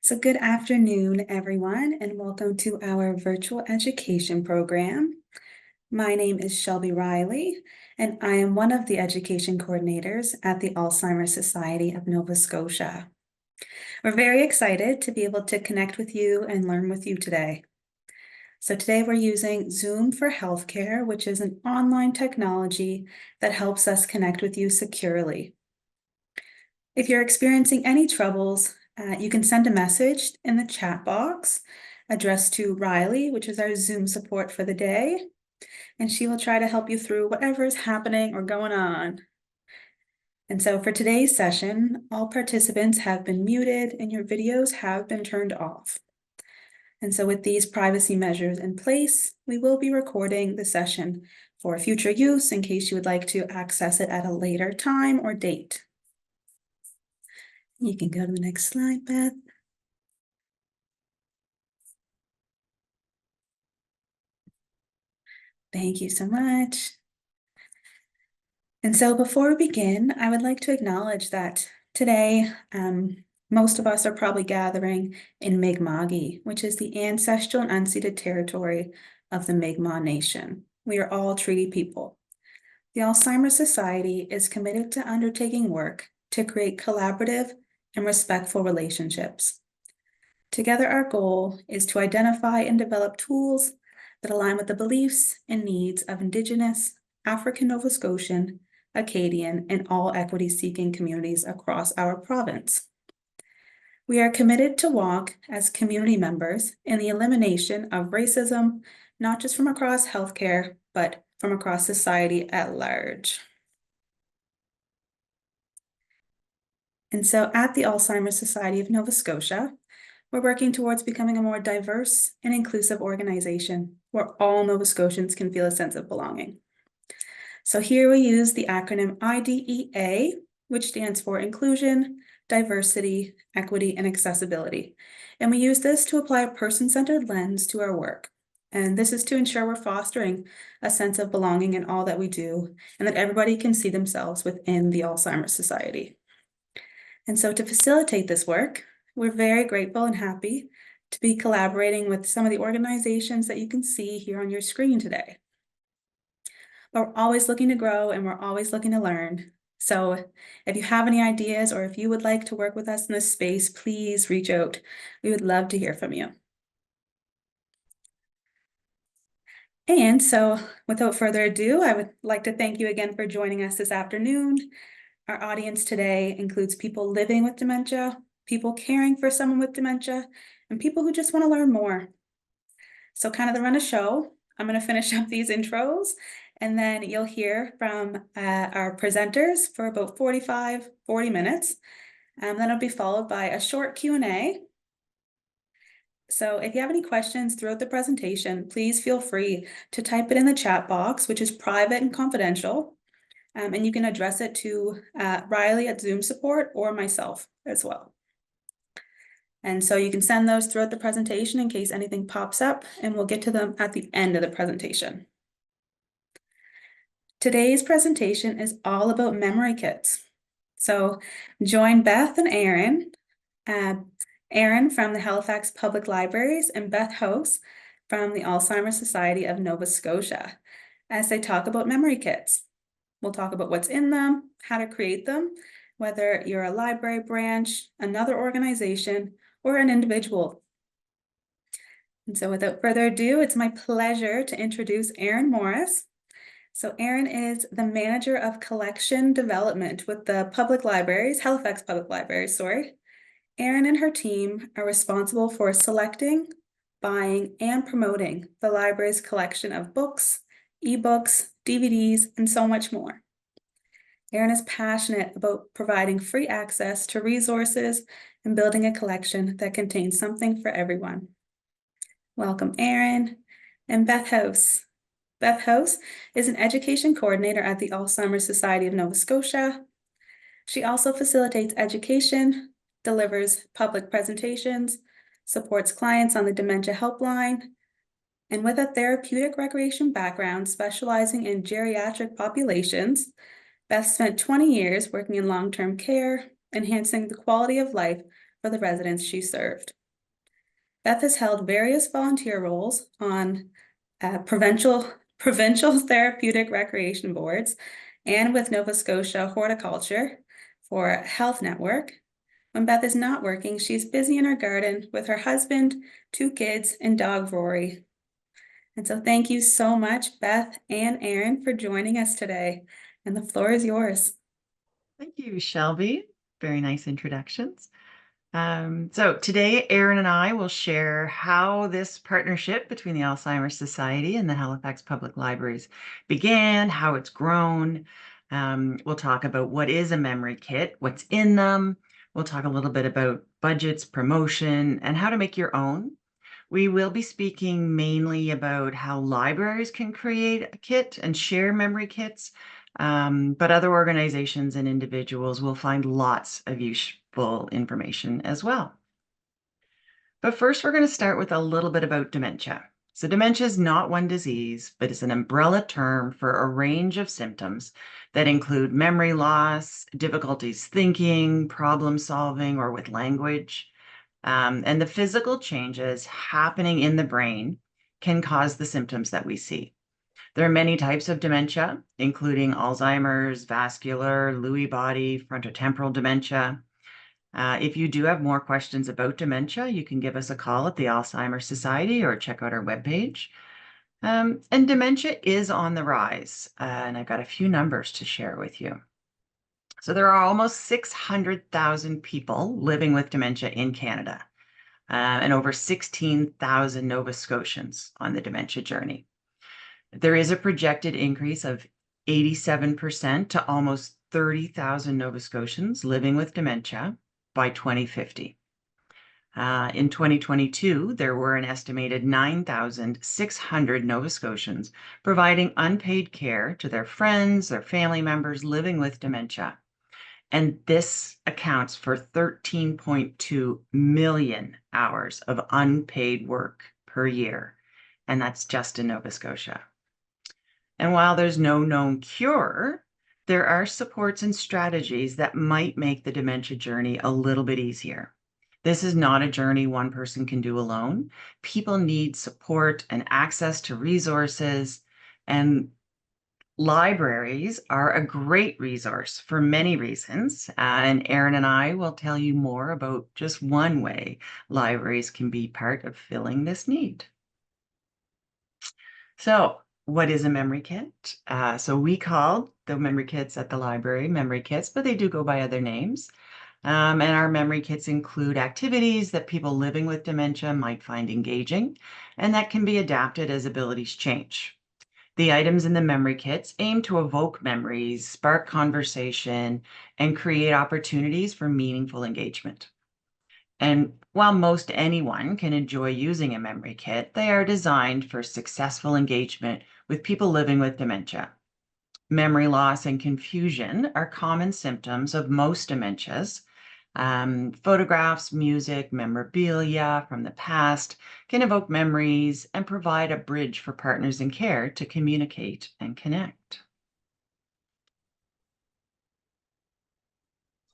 So good afternoon, everyone, and welcome to our virtual education program. My name is Shelby Riley, and I am one of the education coordinators at the Alzheimer Society of Nova Scotia. We're very excited to be able to connect with you and learn with you today. So today we're using Zoom for Healthcare, which is an online technology that helps us connect with you securely. If you're experiencing any troubles, you can send a message in the chat box addressed to Riley, which is our Zoom support for the day, and she will try to help you through whatever is happening or going on. And so for today's session, all participants have been muted and your videos have been turned off. And so with these privacy measures in place, we will be recording the session for future use in case you would like to access it at a later time or date. You can go to the next slide, Beth. Thank you so much. And so before we begin, I would like to acknowledge that today, most of us are probably gathering in Mi'kma'ki, which is the ancestral and unceded territory of the Mi'kmaq Nation. We are all treaty people. The Alzheimer Society is committed to undertaking work to create collaborative and respectful relationships. Together, our goal is to identify and develop tools that align with the beliefs and needs of Indigenous, African Nova Scotian, Acadian, and all equity-seeking communities across our province. We are committed to walk as community members in the elimination of racism, not just from across healthcare, but from across society at large. And so at the Alzheimer Society of Nova Scotia, we're working towards becoming a more diverse and inclusive organization where all Nova Scotians can feel a sense of belonging. So here we use the acronym IDEA, which stands for Inclusion, Diversity, Equity, and Accessibility. And we use this to apply a person-centered lens to our work. And this is to ensure we're fostering a sense of belonging in all that we do and that everybody can see themselves within the Alzheimer Society. And so to facilitate this work, we're very grateful and happy to be collaborating with some of the organizations that you can see here on your screen today. But we're always looking to grow and we're always looking to learn. So if you have any ideas or if you would like to work with us in this space, please reach out. We would love to hear from you. And so without further ado, I would like to thank you again for joining us this afternoon. Our audience today includes people living with dementia, people caring for someone with dementia, and people who just want to learn more. So kind of to run a show, I'm going to finish up these intros, and then you'll hear from our presenters for about 40 minutes. Then it'll be followed by a short Q&A. So if you have any questions throughout the presentation, please feel free to type it in the chat box, which is private and confidential. And you can address it to Riley at Zoom support or myself as well. And so you can send those throughout the presentation in case anything pops up, and we'll get to them at the end of the presentation. Today's presentation is all about memory kits. So join Beth and Erin. Erin from the Halifax Public Libraries and Beth House from the Alzheimer Society of Nova Scotia as they talk about memory kits. We'll talk about what's in them, how to create them, whether you're a library branch, another organization, or an individual. And so without further ado, it's my pleasure to introduce Erin Morice. So Erin is the Manager of Collection Development with the Public Libraries, Halifax Public Libraries, sorry. Erin and her team are responsible for selecting, buying, and promoting the library's collection of books, ebooks, DVDs, and so much more. Erin is passionate about providing free access to resources and building a collection that contains something for everyone. Welcome, Erin. And Beth House. Beth House is an education coordinator at the Alzheimer Society of Nova Scotia. She also facilitates education, delivers public presentations, supports clients on the Dementia Helpline, and with a therapeutic recreation background specializing in geriatric populations, Beth spent 20 years working in long-term care, enhancing the quality of life for the residents she served. Beth has held various volunteer roles on provincial Therapeutic Recreation Boards and with Nova Scotia Horticulture for Health Network. When Beth is not working, she's busy in her garden with her husband, 2 kids, and dog Rory. And so thank you so much, Beth and Erin, for joining us today. And the floor is yours. Thank you, Shelby. Very nice introductions. So today, Erin and I will share how this partnership between the Alzheimer Society and the Halifax Public Libraries began, how it's grown. We'll talk about what is a memory kit, what's in them. We'll talk a little bit about budgets, promotion, and how to make your own. We will be speaking mainly about how libraries can create a kit and share memory kits, but other organizations and individuals will find lots of useful information as well. But first, we're going to start with a little bit about dementia. So dementia is not one disease, but it's an umbrella term for a range of symptoms that include memory loss, difficulties thinking, problem solving, or with language. And the physical changes happening in the brain can cause the symptoms that we see. There are many types of dementia, including Alzheimer's, vascular, Lewy body, frontotemporal dementia. If you do have more questions about dementia, you can give us a call at the Alzheimer Society or check out our webpage. And dementia is on the rise, and I've got a few numbers to share with you. So there are almost 600,000 people living with dementia in Canada, and over 16,000 Nova Scotians on the dementia journey. There is a projected increase of 87% to almost 30,000 Nova Scotians living with dementia by 2050. In 2022, there were an estimated 9,600 Nova Scotians providing unpaid care to their friends, their family members living with dementia. And this accounts for 13.2 million hours of unpaid work per year. And that's just in Nova Scotia. And while there's no known cure, there are supports and strategies that might make the dementia journey a little bit easier. This is not a journey one person can do alone. People need support and access to resources, and libraries are a great resource for many reasons. And Erin and I will tell you more about just one way libraries can be part of filling this need. So, what is a memory kit? So we call the memory kits at the library memory kits, but they do go by other names. And our memory kits include activities that people living with dementia might find engaging, and that can be adapted as abilities change. The items in the memory kits aim to evoke memories, spark conversation, and create opportunities for meaningful engagement. And while most anyone can enjoy using a memory kit, they are designed for successful engagement with people living with dementia. Memory loss and confusion are common symptoms of most dementias. Photographs, music, memorabilia from the past can evoke memories and provide a bridge for partners in care to communicate and connect.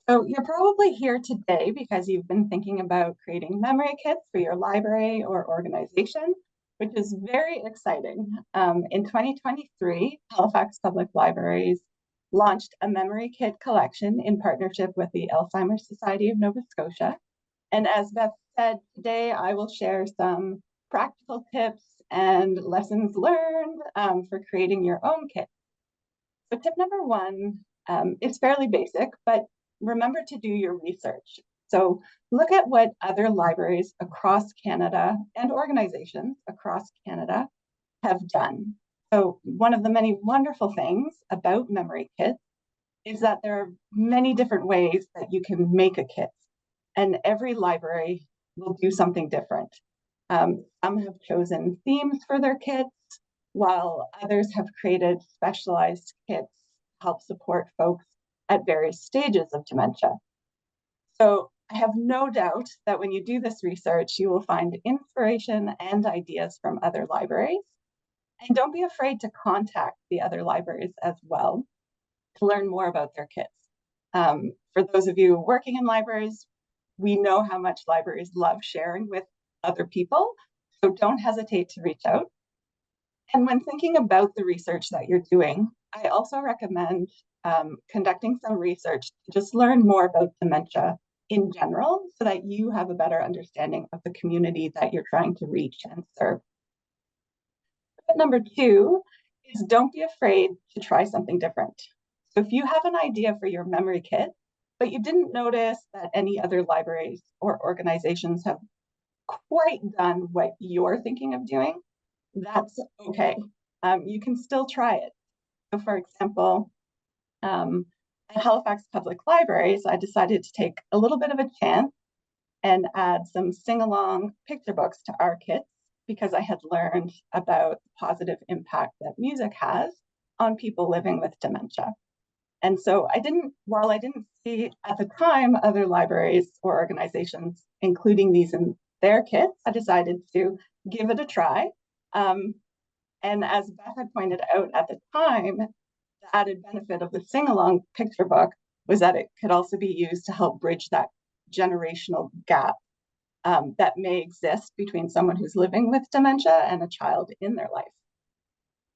So you're probably here today because you've been thinking about creating memory kits for your library or organization, which is very exciting. In 2023, Halifax Public Libraries launched a memory kit collection in partnership with the Alzheimer Society of Nova Scotia. And as Beth said, today I will share some practical tips and lessons learned for creating your own kit. So tip number one is fairly basic, but remember to do your research. So look at what other libraries across Canada and organizations across Canada have done. So one of the many wonderful things about memory kits is that there are many different ways that you can make a kit, and every library will do something different. Some have chosen themes for their kits, while others have created specialized kits to help support folks at various stages of dementia. So I have no doubt that when you do this research, you will find inspiration and ideas from other libraries. And don't be afraid to contact the other libraries as well to learn more about their kits. For those of you working in libraries, we know how much libraries love sharing with other people, so don't hesitate to reach out. And when thinking about the research that you're doing, I also recommend conducting some research to just learn more about dementia in general so that you have a better understanding of the community that you're trying to reach and serve. But number 2 is don't be afraid to try something different. So if you have an idea for your memory kit, but you didn't notice that any other libraries or organizations have quite done what you're thinking of doing, that's okay. You can still try it. So for example, at Halifax Public Libraries, I decided to take a little bit of a chance and add some sing-along picture books to our kits because I had learned about the positive impact that music has on people living with dementia. And so while I didn't see at the time other libraries or organizations including these in their kits, I decided to give it a try. And as Beth had pointed out at the time, the added benefit of the sing-along picture book was that it could also be used to help bridge that generational gap that may exist between someone who's living with dementia and a child in their life.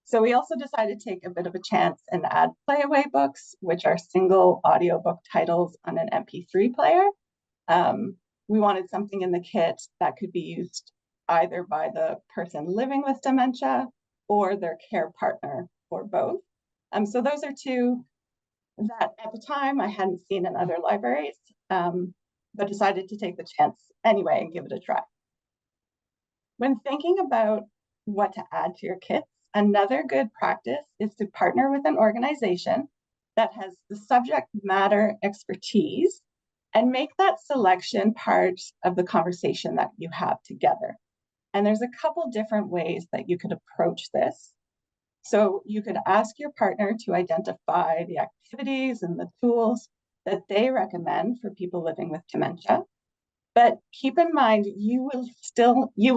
So we also decided to take a bit of a chance and add playaway books, which are single audiobook titles on an MP3 player. We wanted something in the kit that could be used either by the person living with dementia or their care partner, or both. So those are 2 that at the time I hadn't seen in other libraries, but decided to take the chance anyway and give it a try. When thinking about what to add to your kits, another good practice is to partner with an organization that has the subject matter expertise and make that selection part of the conversation that you have together. And there's a couple different ways that you could approach this. So you could ask your partner to identify the activities and the tools that they recommend for people living with dementia. But keep in mind, you will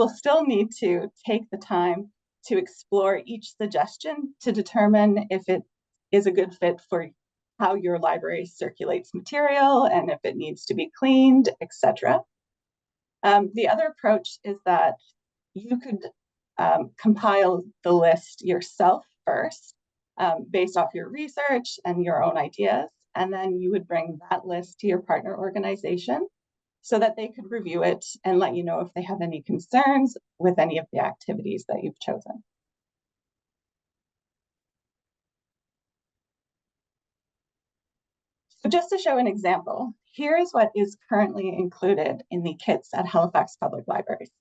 still need to take the time to explore each suggestion to determine if it is a good fit for how your library circulates material and if it needs to be cleaned, etc. The other approach is that you could compile the list yourself first, based off your research and your own ideas, and then you would bring that list to your partner organization so that they could review it and let you know if they have any concerns with any of the activities that you've chosen. So just to show an example, here's what is currently included in the kits at Halifax Public Libraries.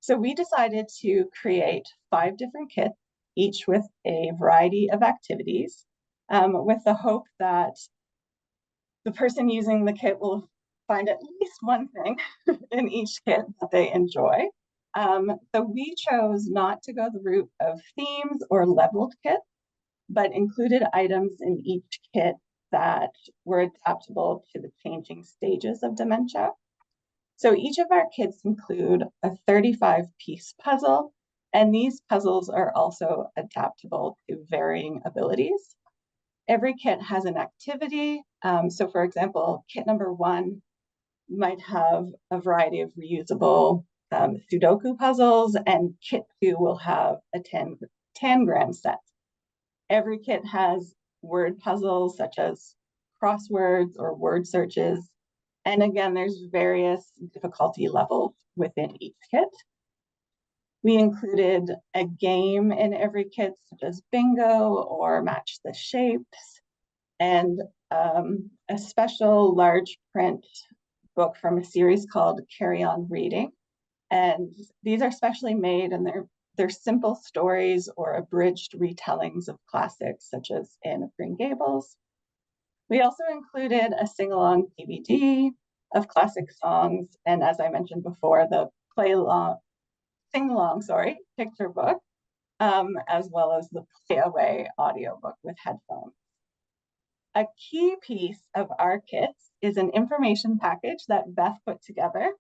So we decided to create 5 different kits, each with a variety of activities, with the hope that the person using the kit will find at least one thing in each kit that they enjoy. So we chose not to go the route of themes or leveled kits, but included items in each kit that were adaptable to the changing stages of dementia. So each of our kits include a 35-piece puzzle, and these puzzles are also adaptable to varying abilities. Every kit has an activity. So for example, kit number 1 might have a variety of reusable Sudoku puzzles, and kit 2 will have a 10-gram set. Every kit has word puzzles such as crosswords or word searches. And again, there's various difficulty levels within each kit. We included a game in every kit, such as bingo or match the shapes, and a special large print book from a series called Carry On Reading. And these are specially made, and they're simple stories or abridged retellings of classics such as Anne of Green Gables. We also included a sing-along DVD of classic songs, and as I mentioned before, the sing-along picture book, as well as the play-away audiobook with headphones. A key piece of our kits is an information package that Beth put together.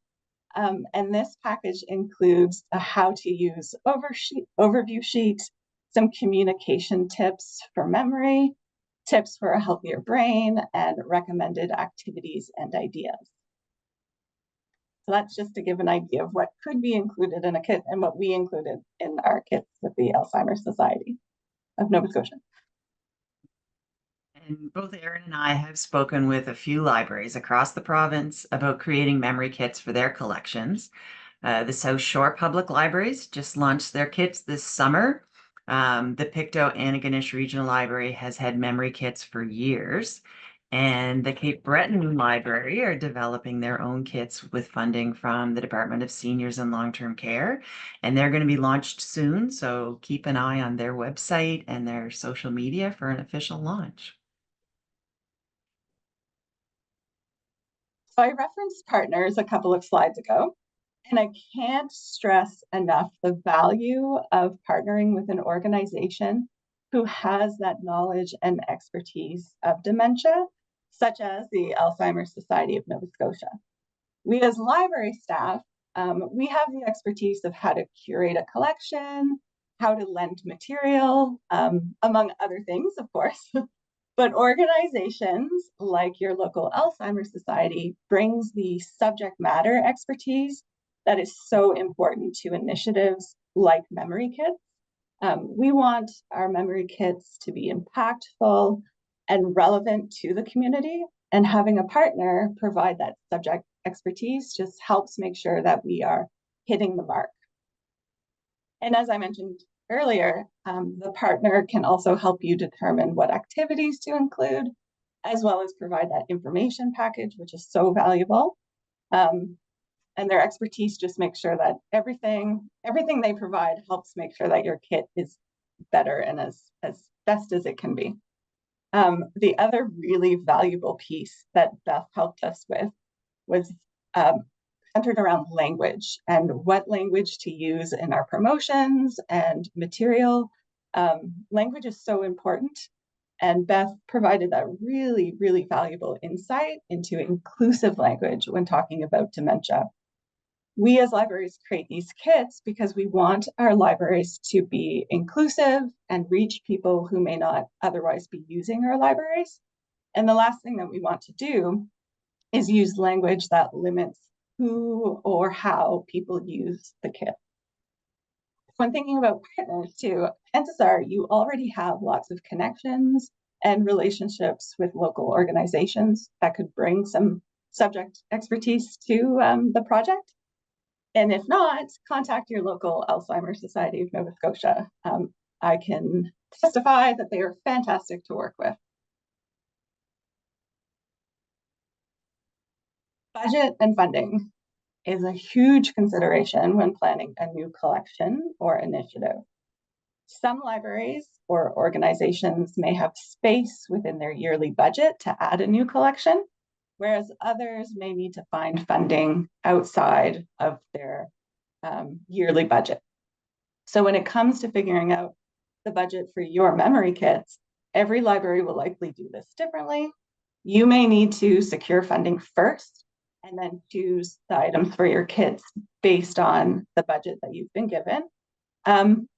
And this package includes a how-to-use overview sheet, some communication tips for memory, tips for a healthier brain, and recommended activities and ideas. So that's just to give an idea of what could be included in a kit and what we included in our kits with the Alzheimer Society of Nova Scotia. And both Erin and I have spoken with a few libraries across the province about creating memory kits for their collections. The South Shore Public Libraries just launched their kits this summer. The Pictou Antigonish Regional Library has had memory kits for years. And the Cape Breton Library are developing their own kits with funding from the Department of Seniors and Long-Term Care. And they're going to be launched soon, so keep an eye on their website and their social media for an official launch. So I referenced partners a couple of slides ago, and I can't stress enough the value of partnering with an organization who has that knowledge and expertise of dementia, such as the Alzheimer Society of Nova Scotia. We as library staff, we have the expertise of how to curate a collection, how to lend material, among other things, of course. But organizations like your local Alzheimer's Society brings the subject matter expertise that is so important to initiatives like memory kits. We want our memory kits to be impactful and relevant to the community, and having a partner provide that subject expertise just helps make sure that we are hitting the mark. And as I mentioned earlier, the partner can also help you determine what activities to include, as well as provide that information package, which is so valuable. And their expertise just makes sure that everything they provide helps make sure that your kit is better and as best as it can be. The other really valuable piece that Beth helped us with was centered around language and what language to use in our promotions and material. Language is so important, and Beth provided that really, really valuable insight into inclusive language when talking about dementia. We as libraries create these kits because we want our libraries to be inclusive and reach people who may not otherwise be using our libraries. And the last thing that we want to do is use language that limits who or how people use the kit. When thinking about partners too, chances are you already have lots of connections and relationships with local organizations that could bring some subject expertise to the project. And if not, contact your local Alzheimer Society of Nova Scotia. I can testify that they are fantastic to work with. Budget and funding is a huge consideration when planning a new collection or initiative. Some libraries or organizations may have space within their yearly budget to add a new collection, whereas others may need to find funding outside of their yearly budget. So when it comes to figuring out the budget for your memory kits, every library will likely do this differently. You may need to secure funding first and then choose the items for your kits based on the budget that you've been given.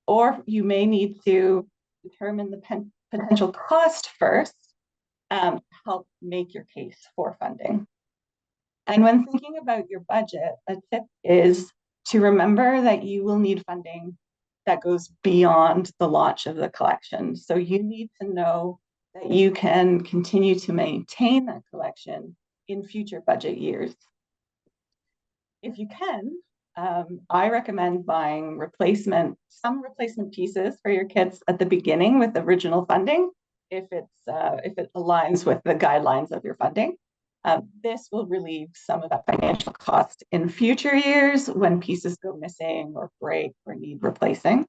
Or you may need to determine the potential cost first to help make your case for funding. And when thinking about your budget, a tip is to remember that you will need funding that goes beyond the launch of the collection. So you need to know that you can continue to maintain that collection in future budget years. If you can, I recommend buying some replacement pieces for your kits at the beginning with original funding, if it aligns with the guidelines of your funding. This will relieve some of that financial cost in future years when pieces go missing or break or need replacing.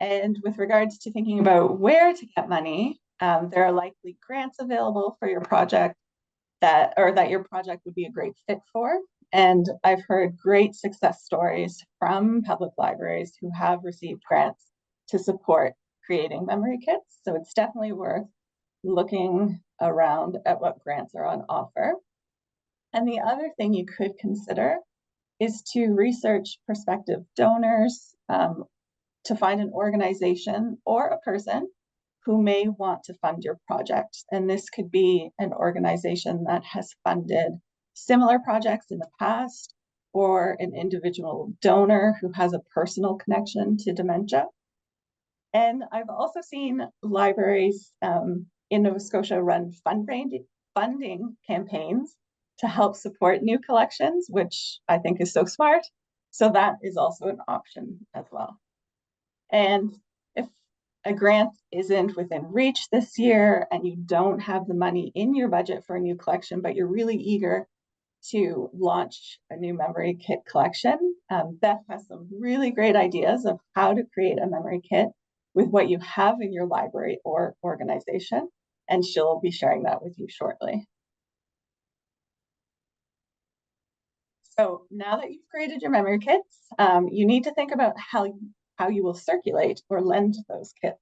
And with regards to thinking about where to get money, there are likely grants available for your project that your project would be a great fit for. And I've heard great success stories from public libraries who have received grants to support creating memory kits. So it's definitely worth looking around at what grants are on offer. And the other thing you could consider is to research prospective donors, to find an organization or a person who may want to fund your project. And this could be an organization that has funded similar projects in the past, or an individual donor who has a personal connection to dementia. And I've also seen libraries in Nova Scotia run funding campaigns to help support new collections, which I think is so smart. So that is also an option as well. And if a grant isn't within reach this year and you don't have the money in your budget for a new collection, but you're really eager to launch a new memory kit collection, Beth has some really great ideas of how to create a memory kit with what you have in your library or organization, and she'll be sharing that with you shortly. So now that you've created your memory kits, you need to think about how you will circulate or lend those kits.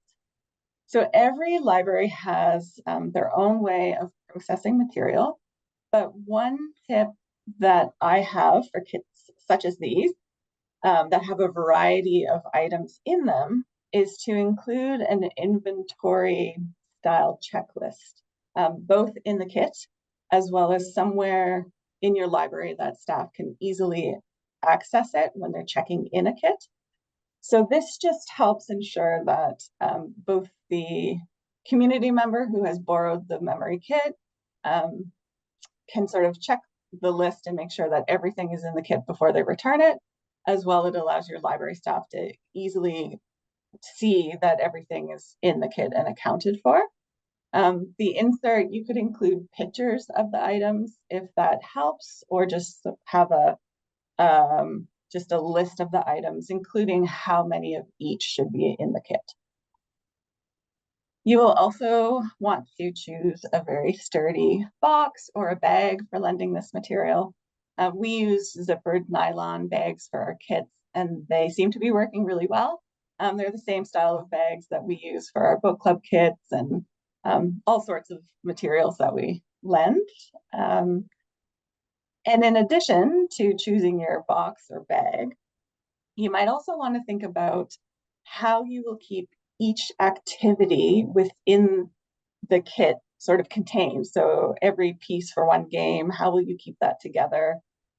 So every library has their own way of processing material, but one tip that I have for kits such as these that have a variety of items in them is to include an inventory style checklist, both in the kit as well as somewhere in your library that staff can easily access it when they're checking in a kit. So this just helps ensure that both the community member who has borrowed the memory kit can sort of check the list and make sure that everything is in the kit before they return it. As well, it allows your library staff to easily see that everything is in the kit and accounted for. The insert, you could include pictures of the items if that helps, or just have a list of the items, including how many of each should be in the kit. You will also want to choose a very sturdy box or a bag for lending this material. We use zippered nylon bags for our kits, and they seem to be working really well. They're the same style of bags that we use for our book club kits and all sorts of materials that we lend. And in addition to choosing your box or bag, you might also want to think about how you will keep each activity within the kit sort of contained. So every piece for one game, how will you keep that together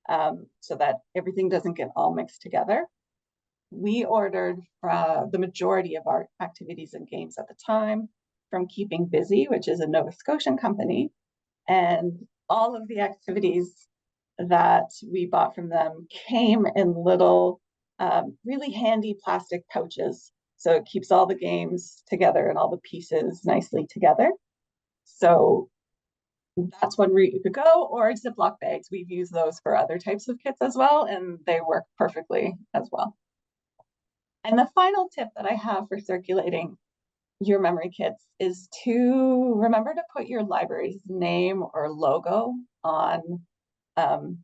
so that everything doesn't get all mixed together? We ordered the majority of our activities and games at the time from Keeping Busy, which is a Nova Scotian company. And all of the activities that we bought from them came in little, really handy plastic pouches. So it keeps all the games together and all the pieces nicely together. So that's one route you could go, or Ziploc bags. We've used those for other types of kits as well, and they work perfectly as well. And the final tip that I have for circulating your memory kits is to remember to put your library's name or logo on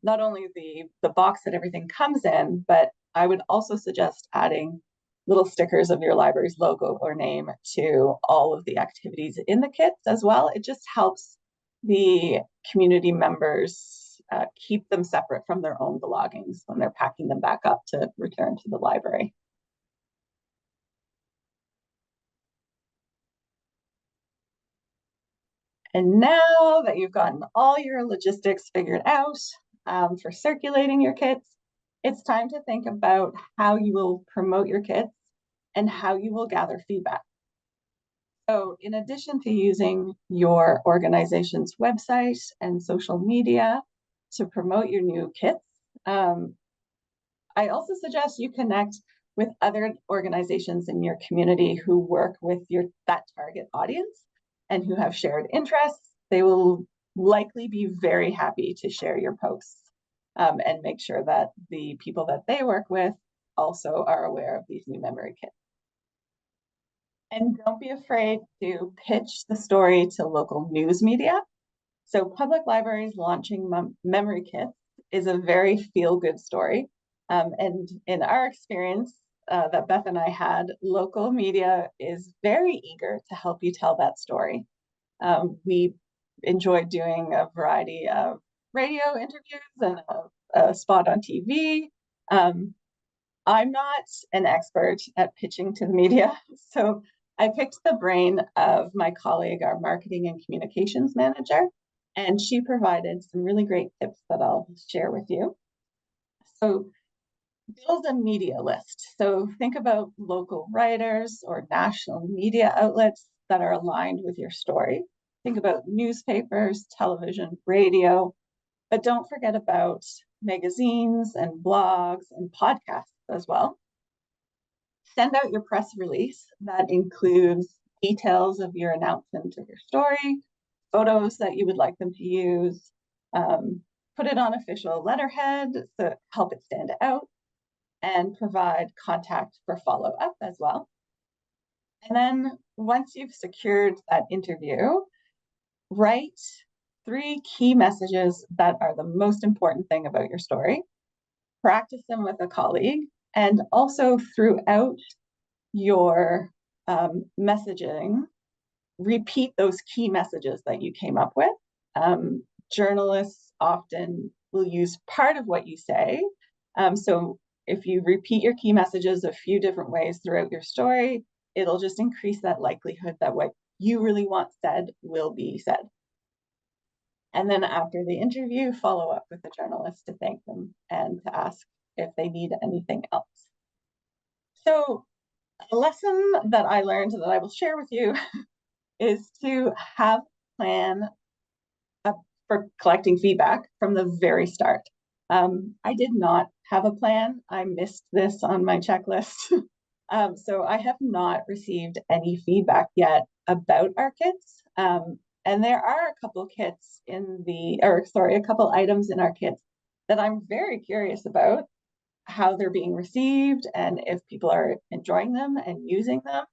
not only the box that everything comes in, but I would also suggest adding little stickers of your library's logo or name to all of the activities in the kits as well. It just helps the community members keep them separate from their own belongings when they're packing them back up to return to the library. And now that you've gotten all your logistics figured out for circulating your kits, it's time to think about how you will promote your kits and how you will gather feedback. So in addition to using your organization's website and social media to promote your new kits, I also suggest you connect with other organizations in your community who work with that target audience and who have shared interests. They will likely be very happy to share your posts and make sure that the people that they work with also are aware of these new memory kits. And don't be afraid to pitch the story to local news media. So public libraries launching memory kits is a very feel-good story. And in our experience that Beth and I had, local media is very eager to help you tell that story. We enjoyed doing a variety of radio interviews and a spot on TV. I'm not an expert at pitching to the media, so I picked the brain of my colleague, our marketing and communications manager, And she provided some really great tips that I'll share with you. So build a media list. So think about local writers or national media outlets that are aligned with your story. Think about newspapers, television, radio, but don't forget about magazines and blogs and podcasts as well. Send out your press release that includes details of your announcement of your story, photos that you would like them to use, put it on official letterhead to help it stand out, and provide contact for follow-up as well. And then once you've secured that interview, write 3 key messages that are the most important thing about your story. Practice them with a colleague, and also throughout your messaging, repeat those key messages that you came up with. Journalists often will use part of what you say. So if you repeat your key messages a few different ways throughout your story, it'll just increase that likelihood that what you really want said will be said. And then after the interview, follow up with the journalist to thank them and to ask if they need anything else. So a lesson that I learned that I will share with you is to have a plan for collecting feedback from the very start. I did not have a plan. I missed this on my checklist. So I have not received any feedback yet about our kits. And there are a couple kits a couple items in our kits that I'm very curious about how they're being received and if people are enjoying them and using them,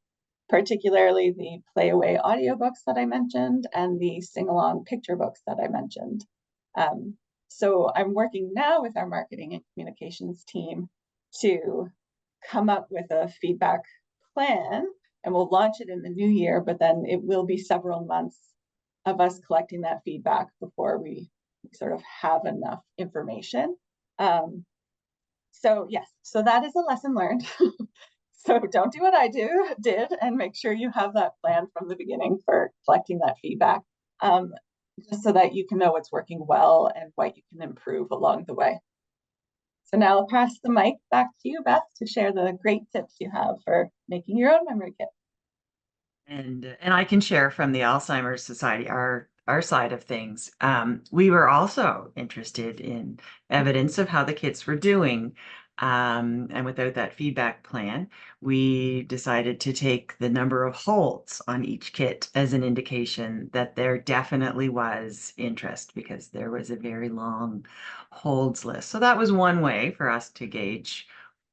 particularly the Play Away audiobooks that I mentioned and the sing-along picture books that I mentioned. So I'm working now with our marketing and communications team to come up with a feedback plan, and we'll launch it in the new year, but then it will be several months of us collecting that feedback before we sort of have enough information. So yes, so that is a lesson learned. So don't do what I did and make sure you have that plan from the beginning for collecting that feedback, just so that you can know what's working well and what you can improve along the way. So now I'll pass the mic back to you, Beth, to share the great tips you have for making your own memory kit. And I can share from the Alzheimer Society, our side of things. We were also interested in evidence of how the kits were doing. And without that feedback plan, we decided to take the number of holds on each kit as an indication that there definitely was interest, because there was a very long holds list. So that was one way for us to gauge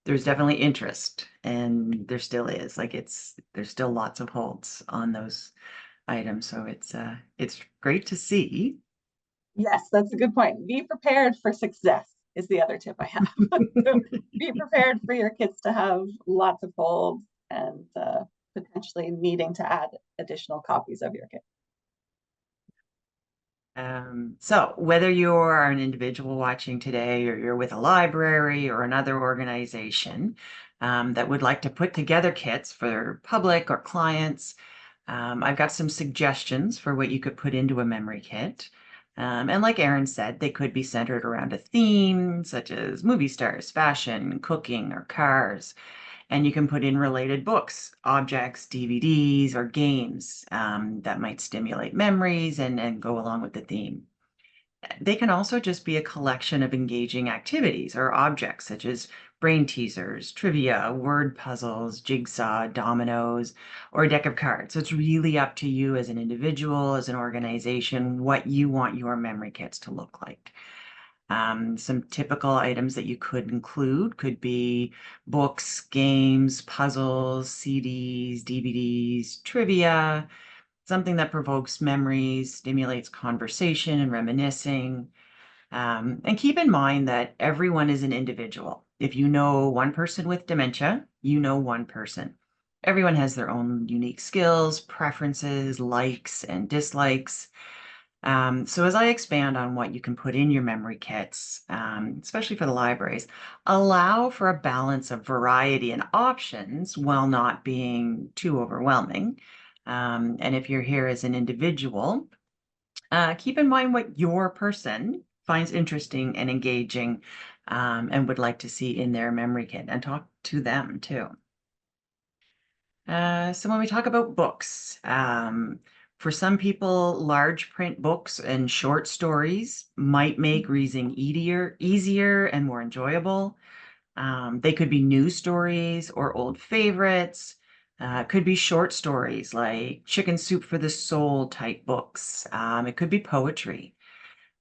there's definitely interest, and there still is. Like there's still lots of holds on those items. So it's great to see. Yes, that's a good point. Be prepared for success is the other tip I have. So be prepared for your kids to have lots of holds and potentially needing to add additional copies of your kit. So whether you're an individual watching today, or you're with a library or another organization that would like to put together kits for public or clients, I've got some suggestions for what you could put into a memory kit. And like Erin said, they could be centered around a theme, such as movie stars, fashion, cooking, or cars. And you can put in related books, objects, DVDs, or games that might stimulate memories and go along with the theme. They can also just be a collection of engaging activities or objects, such as brain teasers, trivia, word puzzles, jigsaw, dominoes, or a deck of cards. So it's really up to you as an individual, as an organization, what you want your memory kits to look like. Some typical items that you could include could be books, games, puzzles, CDs, DVDs, trivia, something that provokes memories, stimulates conversation and reminiscing. And keep in mind that everyone is an individual. If you know one person with dementia, you know one person. Everyone has their own unique skills, preferences, likes, and dislikes. So as I expand on what you can put in your memory kits, especially for the libraries, allow for a balance of variety and options while not being too overwhelming. And if you're here as an individual, Keep in mind what your person finds interesting and engaging and would like to see in their memory kit, and talk to them too. So when we talk about books, for some people, large print books and short stories might make reading easier and more enjoyable. They could be news stories or old favorites. Could be short stories like Chicken Soup for the Soul type books. It could be poetry,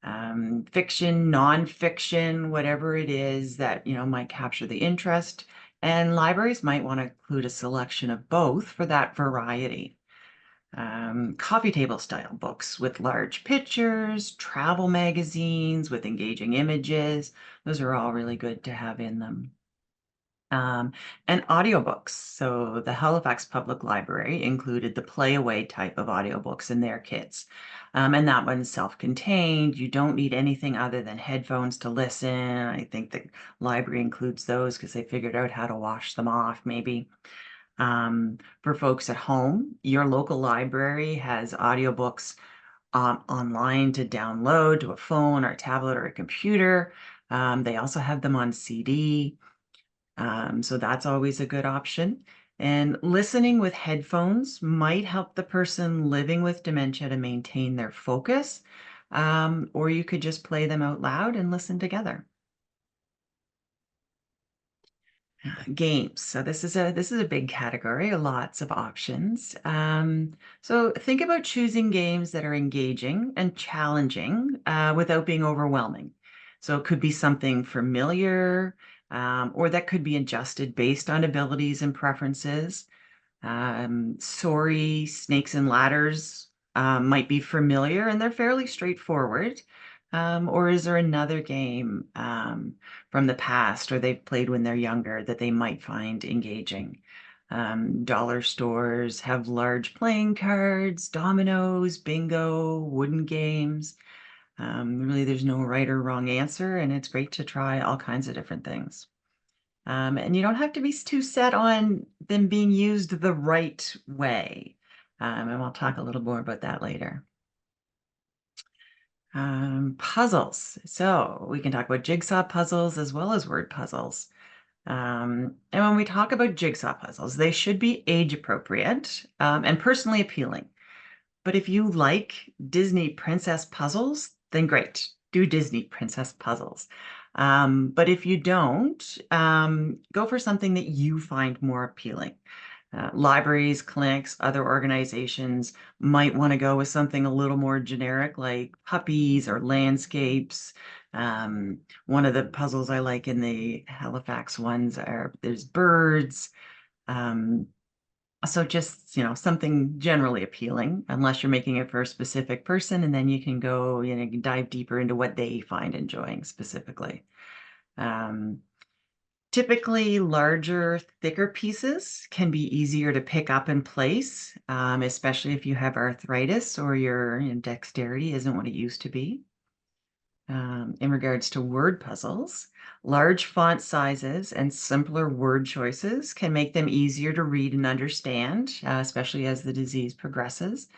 fiction, nonfiction, whatever it is that, might capture the interest. And libraries might want to include a selection of both for that variety. Coffee table style books with large pictures, travel magazines with engaging images. Those are all really good to have in them. And audiobooks. So the Halifax Public Library included the play away type of audiobooks in their kits. And that one's self-contained. You don't need anything other than headphones to listen. I think the library includes those because they figured out how to wash them off, maybe. For folks at home, your local library has audiobooks online to download to a phone or a tablet or a computer. They also have them on CD. So that's always a good option. And listening with headphones might help the person living with dementia to maintain their focus. Or you could just play them out loud and listen together. Games. So this is a big category, lots of options. So think about choosing games that are engaging and challenging without being overwhelming. So it could be something familiar, or that could be adjusted based on abilities and preferences. Sorry, Snakes and Ladders might be familiar, and they're fairly straightforward. Or is there another game from the past or they've played when they're younger that they might find engaging? Dollar stores have large playing cards, dominoes, bingo, wooden games. Really, there's no right or wrong answer, and it's great to try all kinds of different things. And you don't have to be too set on them being used the right way. And we'll talk a little more about that later. Puzzles. So we can talk about jigsaw puzzles as well as word puzzles. And when we talk about jigsaw puzzles, they should be age appropriate and personally appealing. But if you like Disney princess puzzles, then great, do Disney princess puzzles. But if you don't, go for something that you find more appealing. Libraries, clinics, other organizations might want to go with something a little more generic, like puppies or landscapes. One of the puzzles I like in the Halifax ones there's birds. So just, something generally appealing, unless you're making it for a specific person, and then you can go, dive deeper into what they find enjoying specifically. Typically, larger, thicker pieces can be easier to pick up and place, especially if you have arthritis or your dexterity isn't what it used to be. In regards to word puzzles, large font sizes and simpler word choices can make them easier to read and understand, especially as the disease progresses.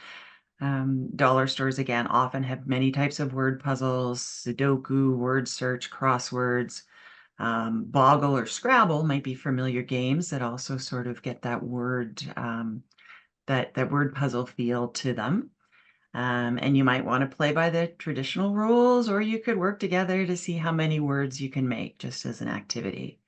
Dollar stores, again, often have many types of word puzzles, Sudoku, word search, crosswords. Boggle or Scrabble might be familiar games that also sort of get that word that word puzzle feel to them. And you might want to play by the traditional rules, or you could work together to see how many words you can make just as an activity.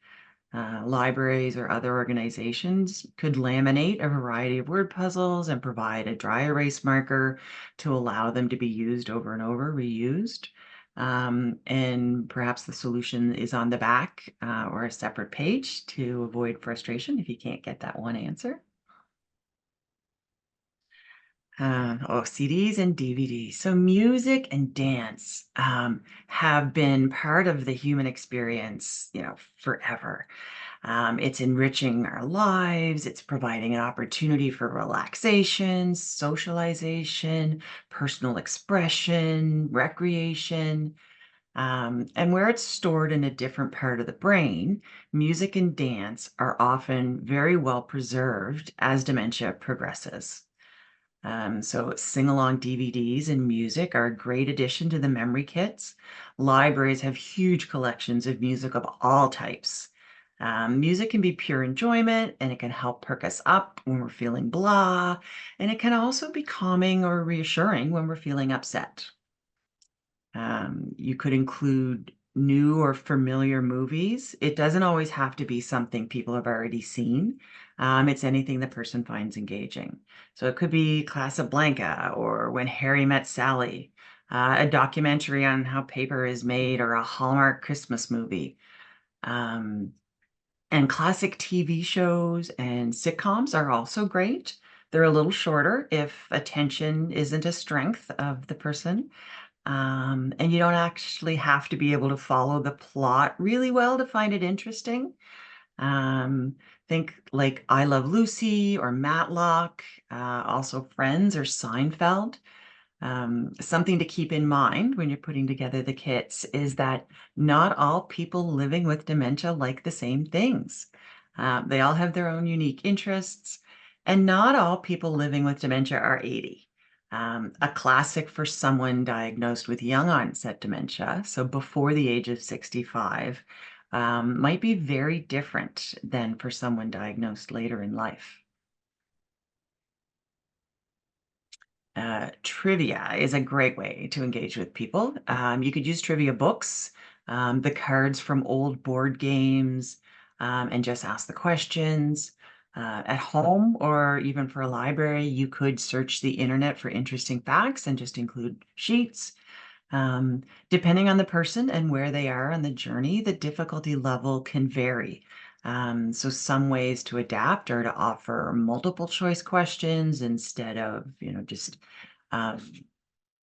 Libraries or other organizations could laminate a variety of word puzzles and provide a dry erase marker to allow them to be used over and over, reused. And perhaps the solution is on the back or a separate page to avoid frustration if you can't get that one answer. CDs and DVDs. So music and dance have been part of the human experience, forever. It's enriching our lives. It's providing an opportunity for relaxation, socialization, personal expression, recreation. And where it's stored in a different part of the brain, music and dance are often very well preserved as dementia progresses. So sing-along DVDs and music are a great addition to the memory kits. Libraries have huge collections of music of all types. Music can be pure enjoyment, and it can help perk us up when we're feeling blah, and it can also be calming or reassuring when we're feeling upset. You could include new or familiar movies. It doesn't always have to be something people have already seen. It's anything the person finds engaging. So it could be Casablanca or When Harry Met Sally, a documentary on how paper is made, or a Hallmark Christmas movie. And classic TV shows and sitcoms are also great. They're a little shorter if attention isn't a strength of the person. And you don't actually have to be able to follow the plot really well to find it interesting. Um, think like I Love Lucy or Matlock, also Friends or Seinfeld. Something to keep in mind when you're putting together the kits is that not all people living with dementia like the same things. They all have their own unique interests, and not all people living with dementia are 80. A classic for someone diagnosed with young onset dementia, so before the age of 65, might be very different than for someone diagnosed later in life. Trivia is a great way to engage with people. You could use trivia books, the cards from old board games, and just ask the questions. At home or even for a library, you could search the internet for interesting facts and just include sheets. Depending on the person and where they are on the journey, the difficulty level can vary. So some ways to adapt are to offer multiple choice questions instead of, just um,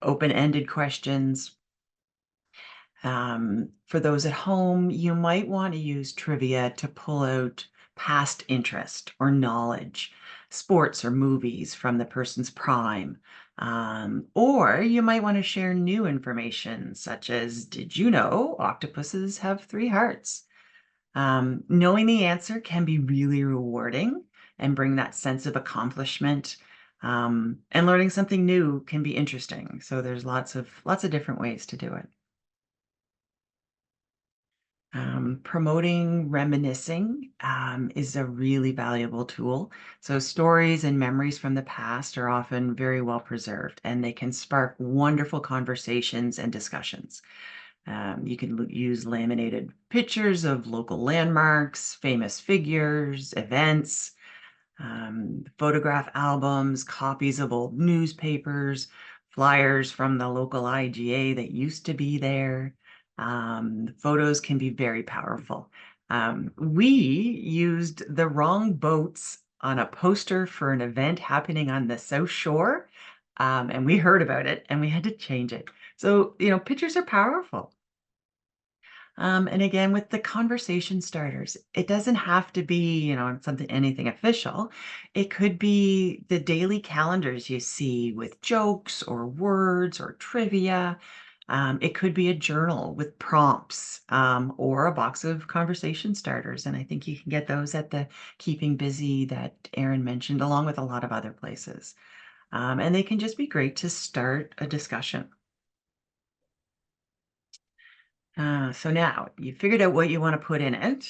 open-ended questions. For those at home, you might want to use trivia to pull out past interest or knowledge, sports or movies from the person's prime. Or you might want to share new information, such as, did you know octopuses have 3 hearts? Knowing the answer can be really rewarding and bring that sense of accomplishment. And learning something new can be interesting. So there's lots of different ways to do it. Promoting reminiscing is a really valuable tool. So stories and memories from the past are often very well preserved, and they can spark wonderful conversations and discussions. You can use laminated pictures of local landmarks, famous figures, events, photograph albums, copies of old newspapers, flyers from the local IGA that used to be there. Photos can be very powerful. We used the wrong boats on a poster for an event happening on the South Shore, and we heard about it and we had to change it. So, pictures are powerful. And again, with the conversation starters, it doesn't have to be, anything official. It could be the daily calendars you see with jokes or words or trivia. It could be a journal with prompts, or a box of conversation starters. And I think you can get those at the Keeping Busy that Erin mentioned, along with a lot of other places. And they can just be great to start a discussion. So now you figured out what you want to put in it.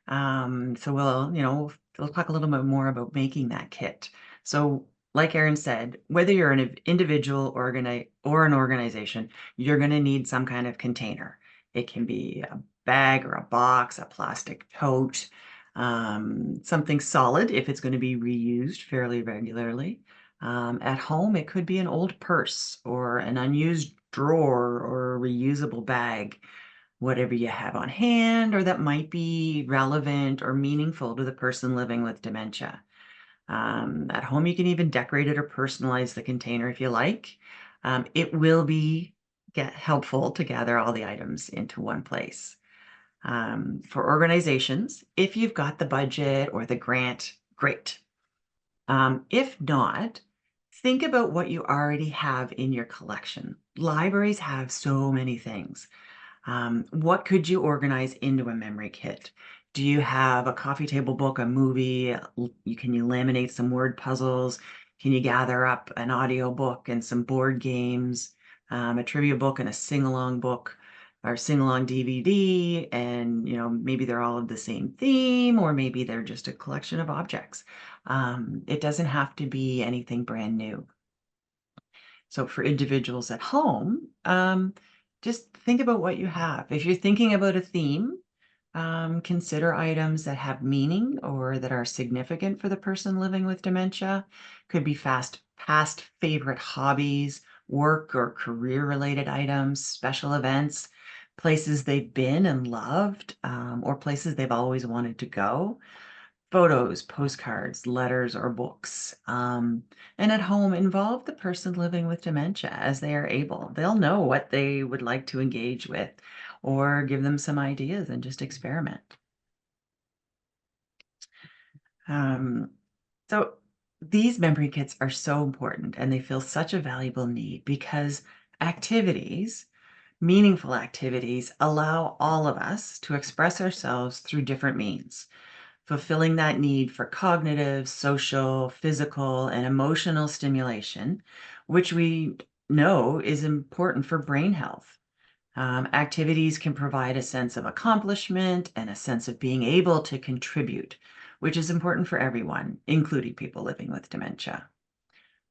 So we'll talk a little bit more about making that kit. So like Erin said, whether you're an individual or an organization, you're going to need some kind of container. It can be a bag or a box, a plastic tote, something solid if it's going to be reused fairly regularly. At home, it could be an old purse or an unused drawer or a reusable bag, whatever you have on hand or that might be relevant or meaningful to the person living with dementia. At home, you can even decorate it or personalize the container if you like. It will be helpful to gather all the items into one place. For organizations, if you've got the budget or the grant, great. If not, think about what you already have in your collection. Libraries have so many things. What could you organize into a memory kit? Do you have a coffee table book, a movie? Can you laminate some word puzzles? Can you gather up an audio book and some board games, a trivia book and a sing-along book or sing-along DVD, and maybe they're all of the same theme, or maybe they're just a collection of objects. It doesn't have to be anything brand new. So for individuals at home, just think about what you have. If you're thinking about a theme, consider items that have meaning or that are significant for the person living with dementia. Could be past favorite hobbies, work or career-related items, special events, places they've been and loved, or places they've always wanted to go. Photos, postcards, letters, or books. And at home, involve the person living with dementia as they are able. They'll know what they would like to engage with, or give them some ideas and just experiment. So these memory kits are so important, and they fill such a valuable need because meaningful activities, allow all of us to express ourselves through different means, fulfilling that need for cognitive, social, physical, and emotional stimulation, which we know is important for brain health. Activities can provide a sense of accomplishment and a sense of being able to contribute, which is important for everyone, including people living with dementia.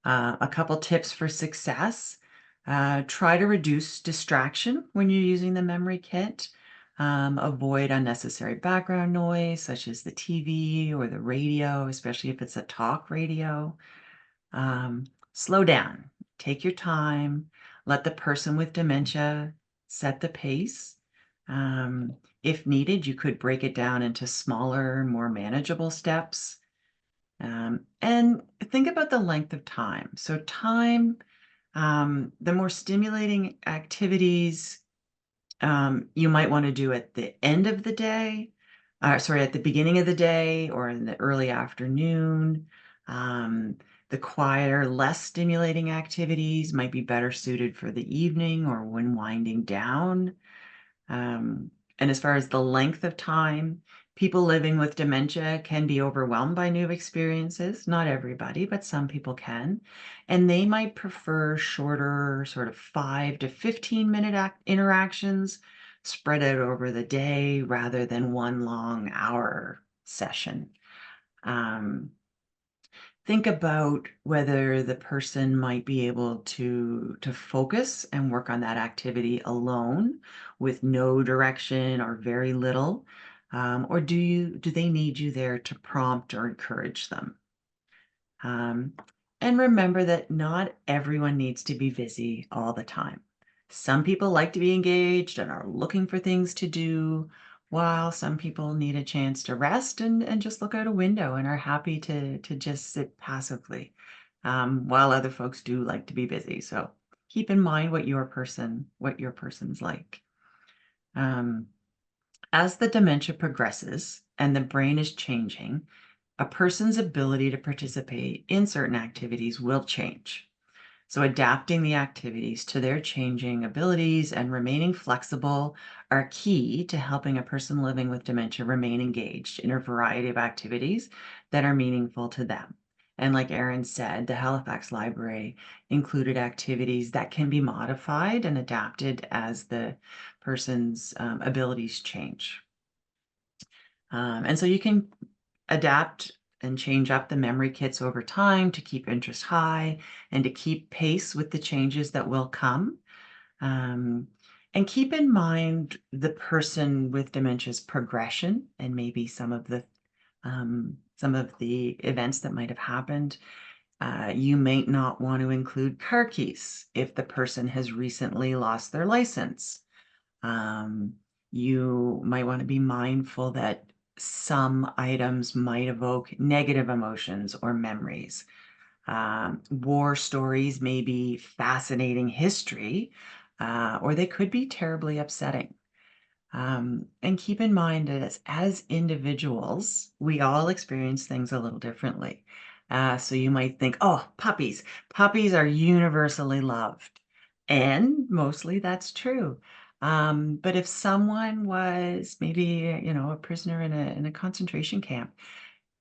A couple tips for success. Try to reduce distraction when you're using the memory kit. Avoid unnecessary background noise, such as the TV or the radio, especially if it's a talk radio. Slow down, take your time, let the person with dementia set the pace. If needed, you could break it down into smaller, more manageable steps. And think about the length of time. So the more stimulating activities you might want to do at the end of the day, at the beginning of the day or in the early afternoon. The quieter, less stimulating activities might be better suited for the evening or when winding down. And as far as the length of time, people living with dementia can be overwhelmed by new experiences. Not everybody, but some people can. And they might prefer shorter, sort of 5 to 15-minute interactions spread out over the day rather than one long hour session. Think about whether the person might be able to focus and work on that activity alone with no direction or very little, or do they need you there to prompt or encourage them? And remember that not everyone needs to be busy all the time. Some people like to be engaged and are looking for things to do, while some people need a chance to rest and just look out a window and are happy to just sit passively, while other folks do like to be busy. So keep in mind what your person's like. As the dementia progresses and the brain is changing, a person's ability to participate in certain activities will change. So adapting the activities to their changing abilities and remaining flexible are key to helping a person living with dementia remain engaged in a variety of activities that are meaningful to them. And like Erin said, the Halifax Library included activities that can be modified and adapted as the person's abilities change. And so you can adapt and change up the memory kits over time to keep interest high and to keep pace with the changes that will come. And keep in mind the person with dementia's progression and maybe some of the events that might have happened. You may not want to include car keys if the person has recently lost their license. You might want to be mindful that some items might evoke negative emotions or memories. War stories may be fascinating history, or they could be terribly upsetting. And keep in mind that as individuals, we all experience things a little differently. So you might think, oh, puppies. Puppies are universally loved. And mostly that's true. But if someone was maybe, a prisoner in a concentration camp,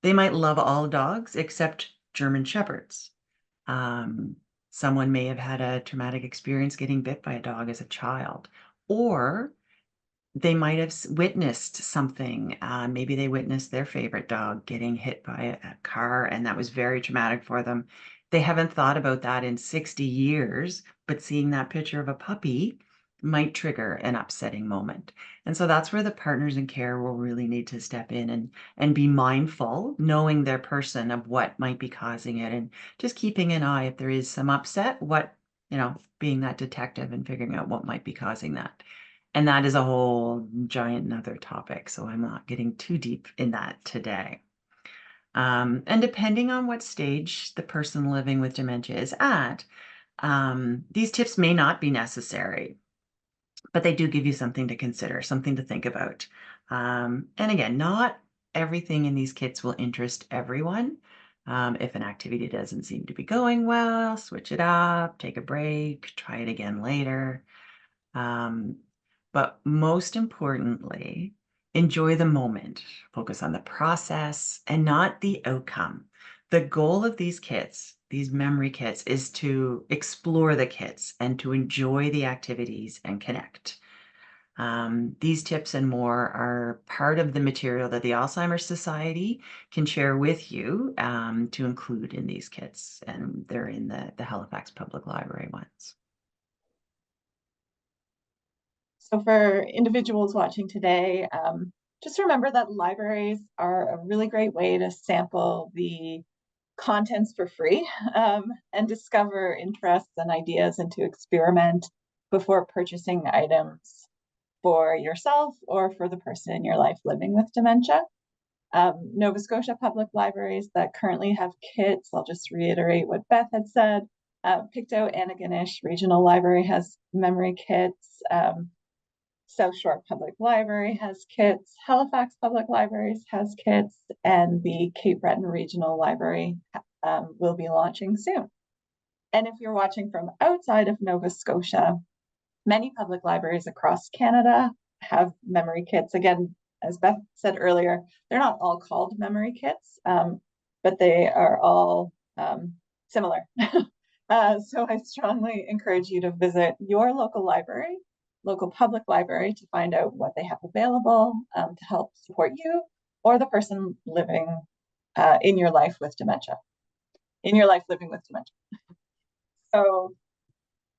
they might love all dogs except German Shepherds. Someone may have had a traumatic experience getting bit by a dog as a child, or they might have witnessed something. Maybe they witnessed their favorite dog getting hit by a car, and that was very traumatic for them. They haven't thought about that in 60 years, but seeing that picture of a puppy might trigger an upsetting moment. And so that's where the partners in care will really need to step in and be mindful, knowing their person, of what might be causing it, and just keeping an eye if there is some upset, being that detective and figuring out what might be causing that. And that is a whole giant another topic, so I'm not getting too deep in that today. And depending on what stage the person living with dementia is at, these tips may not be necessary, but they do give you something to consider, something to think about. And again, not everything in these kits will interest everyone. If an activity doesn't seem to be going well, switch it up, take a break, try it again later. But most importantly, enjoy the moment. Focus on the process and not the outcome. The goal of these kits, these memory kits, is to explore the kits and to enjoy the activities and connect. These tips and more are part of the material that the Alzheimer Society can share with you to include in these kits, and they're in the Halifax Public Library ones. So for individuals watching today, just remember that libraries are a really great way to sample the contents for free and discover interests and ideas, and to experiment before purchasing items for yourself or for the person in your life living with dementia. Nova Scotia Public Libraries that currently have kits, I'll just reiterate what Beth had said. Pictou Antigonish Regional Library has memory kits. South Shore Public Library has kits, Halifax Public Libraries has kits, and the Cape Breton Regional Library will be launching soon. And if you're watching from outside of Nova Scotia, many public libraries across Canada have memory kits. Again, as Beth said earlier, they're not all called memory kits, but they are all similar. So I strongly encourage you to visit your local library, local public library, to find out what they have available to help support you or the person living in your life with dementia, living with dementia. So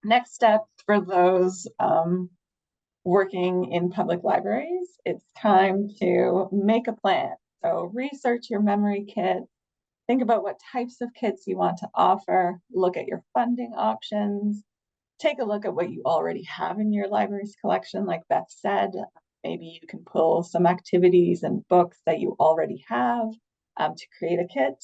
next step for those working in public libraries, it's time to make a plan. So research your memory kit, think about what types of kits you want to offer, look at your funding options, take a look at what you already have in your library's collection. Like Beth said, maybe you can pull some activities and books that you already have to create a kit.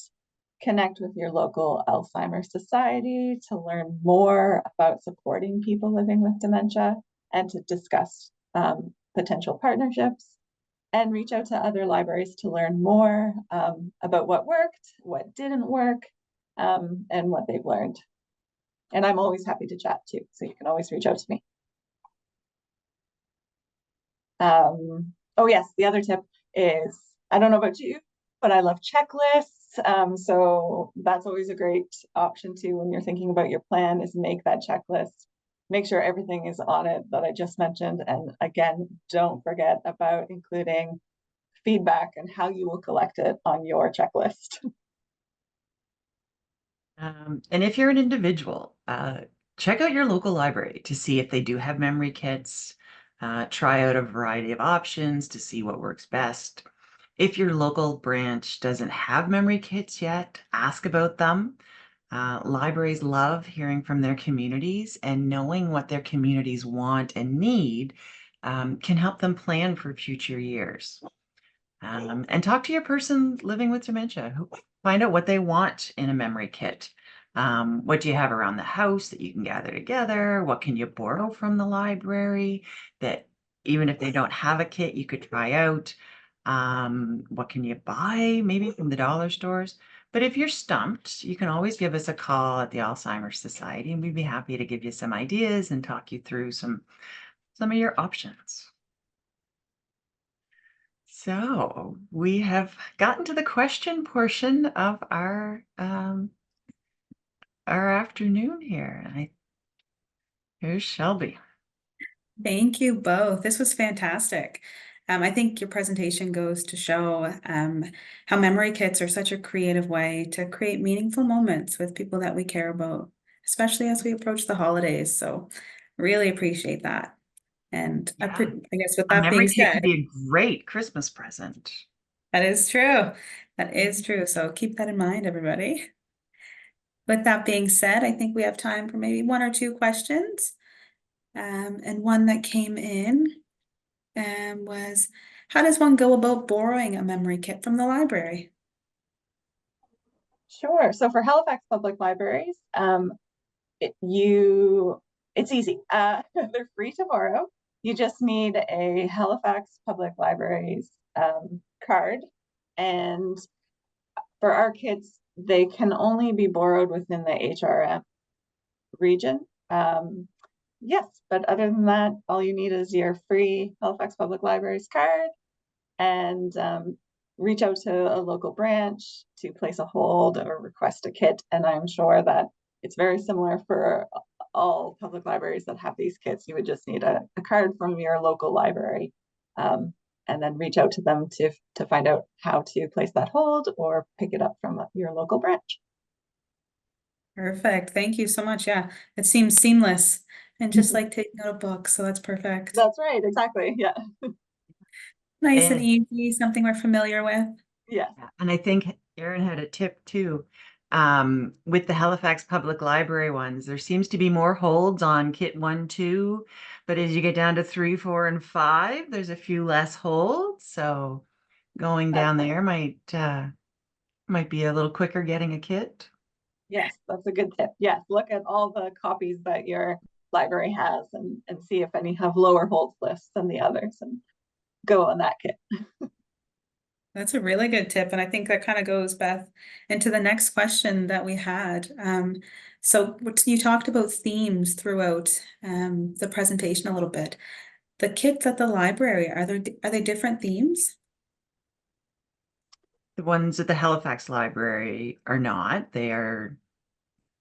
Connect with your local Alzheimer Society to learn more about supporting people living with dementia and to discuss potential partnerships, and reach out to other libraries to learn more about what worked, what didn't work, and what they've learned. And I'm always happy to chat too, so you can always reach out to me. Oh yes, the other tip is, I don't know about you, but I love checklists. So that's always a great option too when you're thinking about your plan, is make that checklist. Make sure everything is on it that I just mentioned. And again, don't forget about including feedback and how you will collect it on your checklist. And if you're an individual, check out your local library to see if they do have memory kits. Try out a variety of options to see what works best. If your local branch doesn't have memory kits yet, ask about them. Libraries love hearing from their communities, and knowing what their communities want and need can help them plan for future years. And talk to your person living with dementia. Find out what they want in a memory kit. What do you have around the house that you can gather together? What can you borrow from the library that even if they don't have a kit, you could try out? What can you buy maybe from the dollar stores? But if you're stumped, you can always give us a call at the Alzheimer Society, and we'd be happy to give you some ideas and talk you through some of your options. So we have gotten to the question portion of our our afternoon here. Here's Shelby. Thank you both. This was fantastic. I think your presentation goes to show how memory kits are such a creative way to create meaningful moments with people that we care about, especially as we approach the holidays. So really appreciate that. And Yeah. I guess with A that being memory kit said, could be a great Christmas present. that is true. That is true. So keep that in mind, everybody. With that being said, I think we have time for maybe one or two questions. And one that came in was, how does one go about borrowing a memory kit from the library? Sure. So for Halifax Public Libraries, it's easy. They're free to borrow. You just need a Halifax Public Libraries card. And for our kits, they can only be borrowed within the HRM region. Yes, but other than that, all you need is your free Halifax Public Libraries card and reach out to a local branch to place a hold or request a kit. And I'm sure that it's very similar for all public libraries that have these kits. You would just need a card from your local library and then reach out to them to find out how to place that hold or pick it up from your local branch. Perfect. Thank you so much. Yeah, it seems seamless and just like taking out a book. So that's perfect. That's right, exactly. Yeah. Nice and And easy, something we're familiar with. Yeah. and I think Erin had a tip too. With the Halifax Public Library ones, there seems to be more holds on kit 1, 2, but as you get down to 3, 4, and 5, there's a few less holds. So going down there might be a little quicker getting a kit. Yes, that's a good tip. Yes, look at all the copies that your library has and see if any have lower holds lists than the others and go on that kit. That's a really good tip. And I think that kind of goes, Beth, into the next question that we had. So you talked about themes throughout the presentation a little bit. The kits at the library, are they different themes? The ones at the Halifax Library are not. They are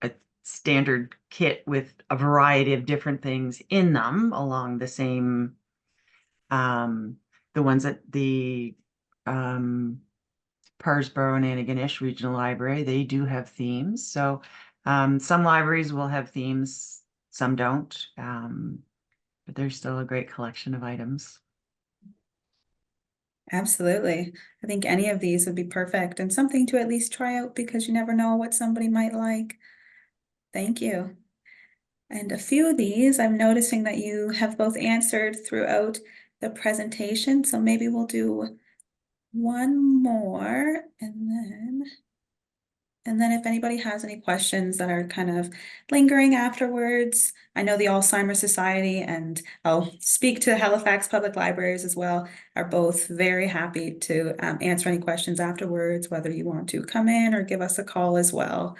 a standard kit with a variety of different things in them along the same the ones at the Parsborough and Antigonish Regional Library, they do have themes. So some libraries will have themes, some don't. But there's still a great collection of items. Absolutely. I think any of these would be perfect and something to at least try out because you never know what somebody might like. Thank you. And a few of these, I'm noticing that you have both answered throughout the presentation. So maybe we'll do one more and then if anybody has any questions that are kind of lingering afterwards, I know the Alzheimer Society and I'll speak to Halifax Public Libraries as well, are both very happy to answer any questions afterwards, whether you want to come in or give us a call as well.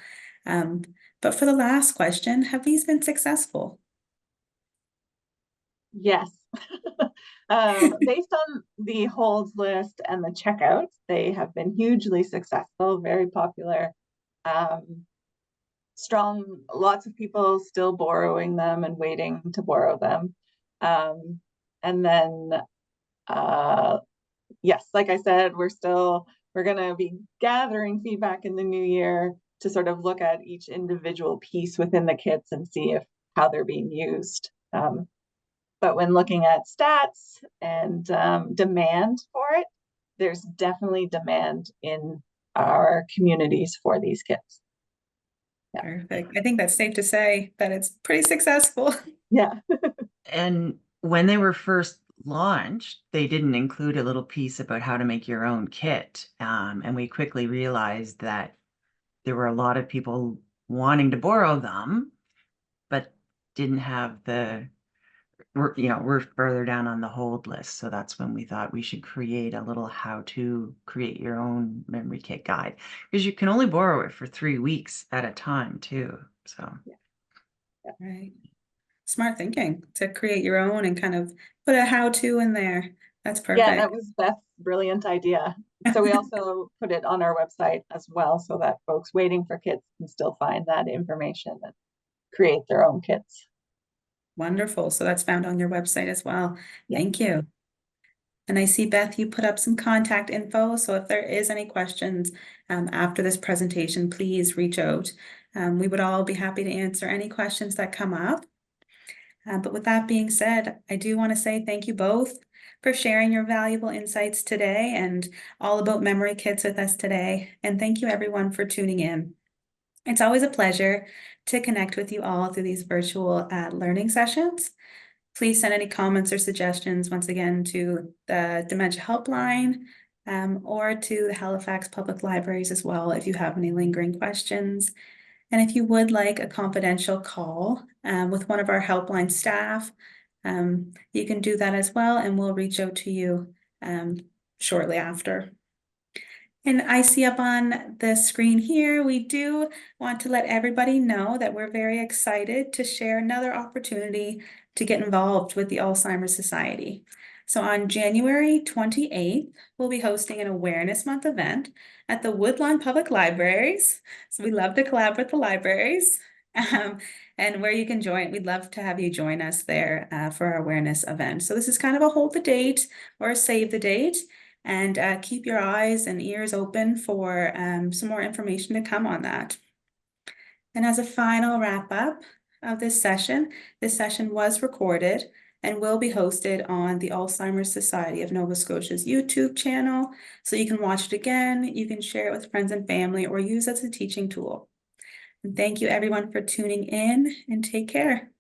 But for the last question, have these been successful? Yes. Based on the holds list and the checkouts, they have been hugely successful, very popular. Strong, lots of people still borrowing them and waiting to borrow them. And then, yes, like I said, we're going to be gathering feedback in the new year to sort of look at each individual piece within the kits and see how they're being used. But when looking at stats and demand for it, there's definitely demand in our communities for these kits. Yeah. Perfect. I think that's safe to say that it's pretty successful. Yeah. And when they were first launched, they didn't include a little piece about how to make your own kit. And we quickly realized that there were a lot of people wanting to borrow them, but didn't have we're further down on the hold list. So that's when we thought we should create a little how to create your own memory kit guide, because you can only borrow it for 3 weeks at a time too. So Right. Smart thinking to create your own and kind of put a how-to in there. That's Yeah, that perfect. was Beth's brilliant idea. So we also put it on our website as well so that folks waiting for kits can still find that information and create their own kits. Wonderful. So that's found on your website as well. Yeah. Thank you. And I see, Beth, you put up some contact info. So if there is any questions after this presentation, please reach out. We would all be happy to answer any questions that come up. But with that being said, I do want to say thank you both for sharing your valuable insights today and all about memory kits with us today. And thank you everyone for tuning in. It's always a pleasure to connect with you all through these virtual learning sessions. Please send any comments or suggestions once again to the Dementia Helpline or to the Halifax Public Libraries as well if you have any lingering questions. And if you would like a confidential call with one of our helpline staff, you can do that as well, and we'll reach out to you shortly after. And I see up on the screen here, we do want to let everybody know that we're very excited to share another opportunity to get involved with the Alzheimer Society. So on January 28th, we'll be hosting an Awareness Month event at the Woodlawn Public Libraries. So we love to collab with the libraries. And where you can join, we'd love to have you join us there for our awareness event. So this is kind of a hold the date or a save the date. And keep your eyes and ears open for some more information to come on that. And as a final wrap up of this session was recorded and will be hosted on the Alzheimer Society of Nova Scotia's YouTube channel. So you can watch it again, you can share it with friends and family, or use it as a teaching tool. And thank you everyone for tuning in, and take care.